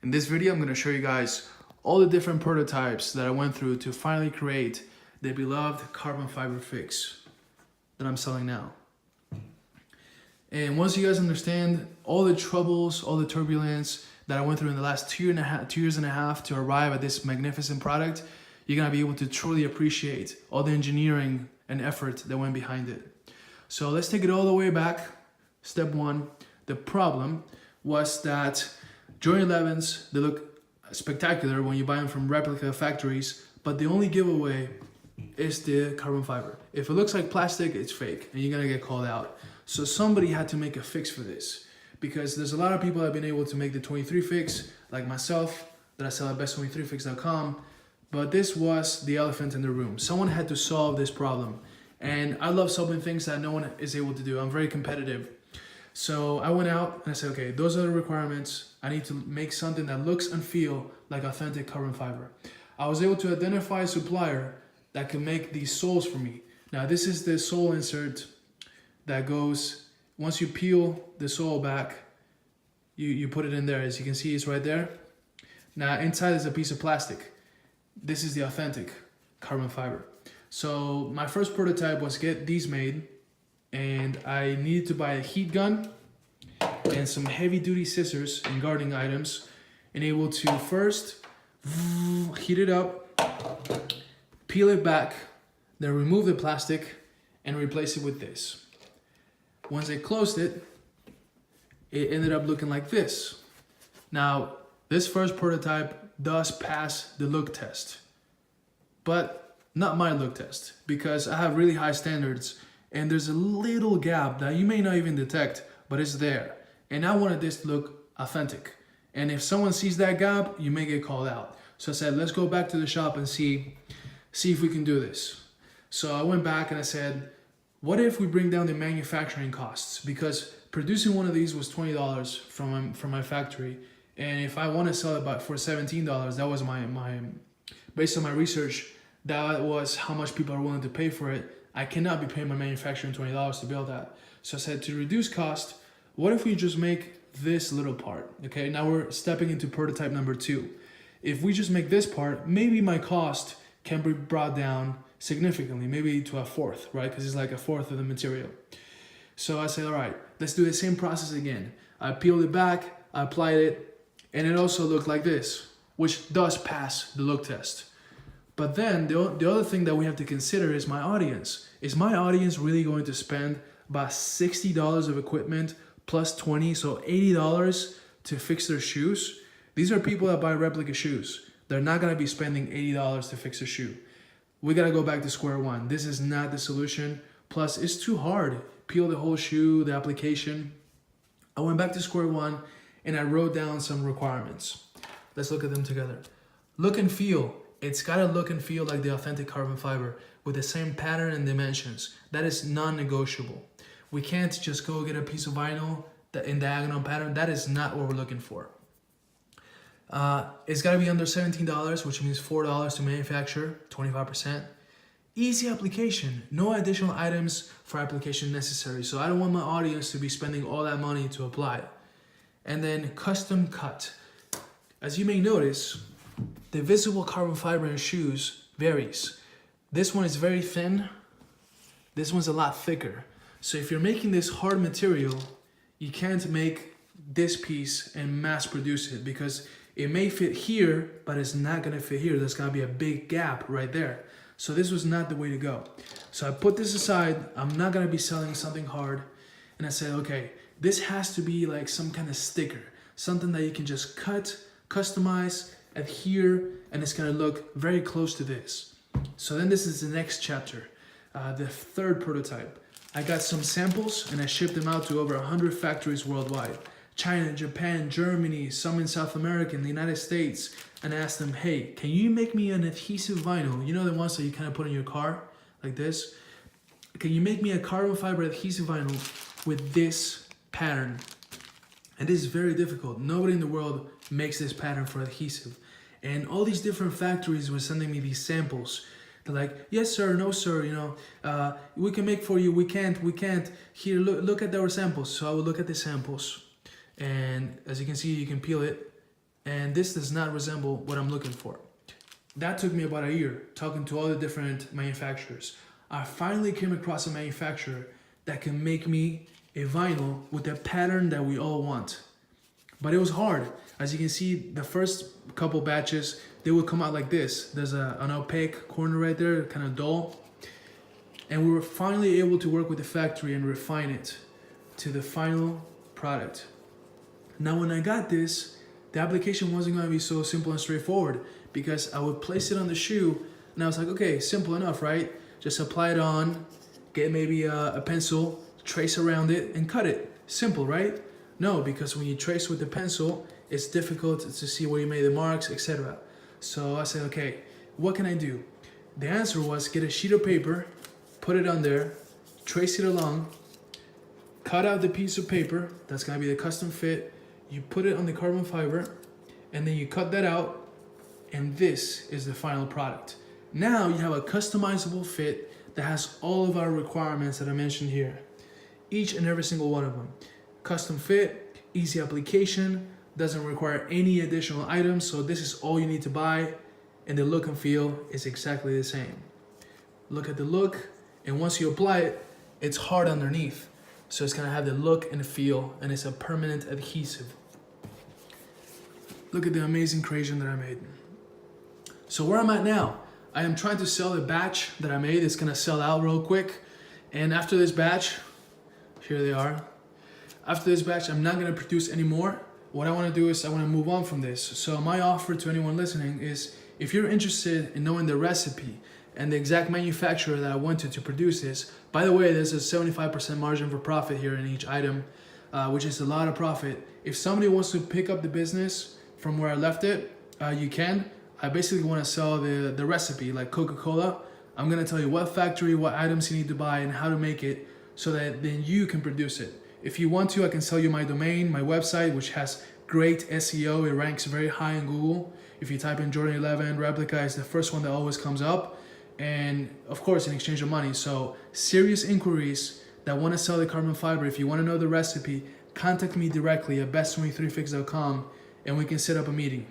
In this video, I'm going to show you guys all the different prototypes that I went through to finally create the beloved carbon fiber fix that I'm selling now. And once you guys understand all the troubles, all the turbulence that I went through in the last 2 years and a half to arrive at this magnificent product, you're going to be able to truly appreciate all the engineering and effort that went behind it. So let's take it all the way back. Step 1, the problem was that Jordan 11s, they look spectacular when you buy them from replica factories, but the only giveaway is the carbon fiber. If it looks like plastic, it's fake and you're gonna get called out. So somebody had to make a fix for this, because there's a lot of people that have been able to make the 23 fix, like myself, that I sell at best23fix.com, but this was the elephant in the room. Someone had to solve this problem. And I love solving things that no one is able to do. I'm very competitive. So I went out and I said, okay, those are the requirements. I need to make something that looks and feel like authentic carbon fiber. I was able to identify a supplier that can make these soles for me. Now this is the sole insert that goes, once you peel the sole back, you put it in there. As you can see, it's right there. Now inside is a piece of plastic. This is the authentic carbon fiber. So my first prototype was get these made, and I needed to buy a heat gun and some heavy duty scissors and gardening items, and able to first heat it up, peel it back, then remove the plastic and replace it with this. Once I closed it, it ended up looking like this. Now, this first prototype does pass the look test, but not my look test, because I have really high standards and there's a little gap that you may not even detect, but it's there. And I wanted this to look authentic. And if someone sees that gap, you may get called out. So I said, let's go back to the shop and see if we can do this. So I went back and I said, what if we bring down the manufacturing costs? Because producing one of these was $20 from my factory. And if I want to sell it for $17, that was based on my research, that was how much people are willing to pay for it. I cannot be paying my manufacturer $20 to build that. So I said, to reduce cost, what if we just make this little part? Okay, now we're stepping into prototype number 2. If we just make this part, maybe my cost can be brought down significantly, maybe to a fourth, right? Because it's like a fourth of the material. So I said, all right, let's do the same process again. I peeled it back, I applied it, and it also looked like this, which does pass the look test. But then the other thing that we have to consider is my audience. Is my audience really going to spend about $60 of equipment plus 20, so $80 to fix their shoes? These are people that buy replica shoes. They're not gonna be spending $80 to fix a shoe. We gotta go back to square one. This is not the solution. Plus, it's too hard. Peel the whole shoe, the application. I went back to square one and I wrote down some requirements. Let's look at them together. Look and feel. It's gotta look and feel like the authentic carbon fiber with the same pattern and dimensions. That is non-negotiable. We can't just go get a piece of vinyl in diagonal pattern. That is not what we're looking for. It's gotta be under $17, which means $4 to manufacture, 25%. Easy application, no additional items for application necessary. So I don't want my audience to be spending all that money to apply. And then custom cut. As you may notice, the visible carbon fiber in shoes varies. This one is very thin. This one's a lot thicker. So if you're making this hard material, you can't make this piece and mass produce it, because it may fit here, but it's not gonna fit here. There's gotta be a big gap right there. So this was not the way to go. So I put this aside. I'm not gonna be selling something hard. And I said, okay, this has to be like some kind of sticker, something that you can just cut, customize, adhere, and it's gonna look very close to this. So then this is the next chapter, the third prototype. I got some samples and I shipped them out to over 100 factories worldwide. China, Japan, Germany, some in South America, in the United States, and I asked them, hey, can you make me an adhesive vinyl? You know the ones that you kind of put in your car, like this? Can you make me a carbon fiber adhesive vinyl with this pattern? And this is very difficult. Nobody in the world makes this pattern for adhesive. And all these different factories were sending me these samples. They're like, yes, sir, no, sir, we can make for you, we can't. Here, look at our samples. So I would look at the samples. And as you can see, you can peel it. and this does not resemble what I'm looking for. That took me about a year, talking to all the different manufacturers. I finally came across a manufacturer that can make me a vinyl with the pattern that we all want. But it was hard. As you can see, the first couple batches, they would come out like this. There's an opaque corner right there, kind of dull. And we were finally able to work with the factory and refine it to the final product. Now, when I got this, the application wasn't going to be so simple and straightforward, because I would place it on the shoe and I was like, okay, simple enough, right? Just apply it on, get maybe a pencil, trace around it and cut it. Simple, right? No, because when you trace with the pencil, it's difficult to see where you made the marks, etc. So I said, okay, what can I do? The answer was get a sheet of paper, put it on there, trace it along, cut out the piece of paper, that's gonna be the custom fit, you put it on the carbon fiber, and then you cut that out, and this is the final product. Now you have a customizable fit that has all of our requirements that I mentioned here. Each and every single one of them. Custom fit, easy application, doesn't require any additional items, so this is all you need to buy, and the look and feel is exactly the same. Look at the look, and once you apply it, it's hard underneath. So it's gonna have the look and the feel, and it's a permanent adhesive. Look at the amazing creation that I made. So where I'm at now, I am trying to sell a batch that I made. It's gonna sell out real quick. And after this batch, here they are. After this batch, I'm not gonna produce anymore. What I wanna do is I wanna move on from this. So my offer to anyone listening is, if you're interested in knowing the recipe and the exact manufacturer that I went to produce this, by the way, there's a 75% margin for profit here in each item, which is a lot of profit. If somebody wants to pick up the business from where I left it, you can. I basically want to sell the recipe like Coca-Cola. I'm going to tell you what factory, what items you need to buy, and how to make it so that then you can produce it. If you want to, I can sell you my domain, my website, which has great SEO. It ranks very high in Google. If you type in Jordan 11 replica, it's the first one that always comes up. And of course, in exchange of money. So serious inquiries that want to sell the carbon fiber, if you want to know the recipe, contact me directly at best23fix.com and we can set up a meeting.